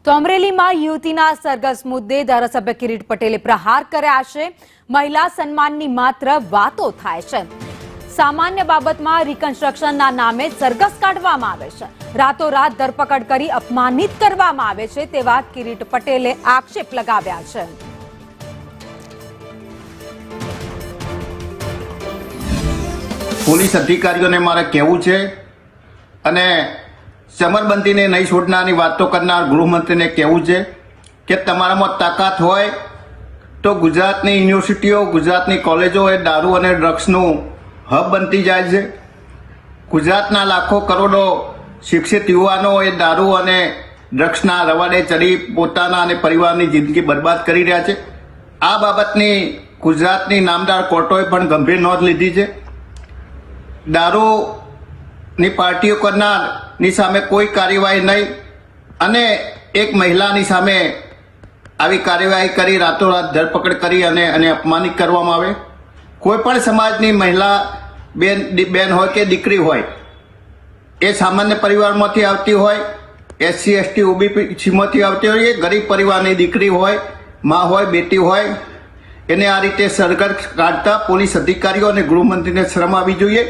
તો અમરેલીમાં યુવતીના સરઘસ મુદ્દે ધારાસભ્ય કિરીટ પટેલે પ્રહાર કર્યા છે। મહિલા સન્માનની માત્ર વાતો થાય છે। સામાન્ય બાબતમાં રિકન્સ્ટ્રક્શનના નામે સરઘસ કાઢવામાં આવે છે। રાતોરાત ધરપકડ કરી અપમાનિત કરવામાં આવે છે તેવા કિરીટ પટેલે આક્ષેપ લગાવ્યા છે। પોલીસ અધિકારીઓને મારે કહેવું છે અને સમરબંધીને નહીં છોડનારની વાતો કરનાર ગૃહમંત્રીને કહેવું છે કે તમારામાં તાકાત હોય તો ગુજરાતની યુનિવર્સિટીઓ ગુજરાતની કોલેજો એ દારૂ અને ડ્રગ્સનું હબ બનતી જાય છે। ગુજરાતના લાખો કરોડો શિક્ષિત યુવાનો એ દારૂ અને ડ્રગ્સના રવાડે ચડી પોતાના અને પરિવારની જિંદગી બરબાદ કરી રહ્યા છે। આ બાબતની ગુજરાતની નામદાર કોર્ટોએ પણ ગંભીર નોંધ લીધી છે। દારૂની પાર્ટીઓ કરનારની સામે કોઈ કાર્યવાહી નહીં અને એક મહિલાની સામે આવી કાર્યવાહી કરી રાતોરાત ધરપકડ કરી અને અપમાનિત કરવામાં આવે। કોઈ પણ સમાજની મહિલા બેન હોય કે દીકરી હોય એ સામાન્ય પરિવારમાંથી આવતી હોય, SC ST OBCમાંથી આવતી હોય, એ ગરીબ પરિવારની દીકરી હોય, માં હોય, બેટી હોય, એને આ રીતે સરઘસ કાઢતા પોલીસ અધિકારીઓ અને ગૃહમંત્રીને શરમ આવવી જોઈએ।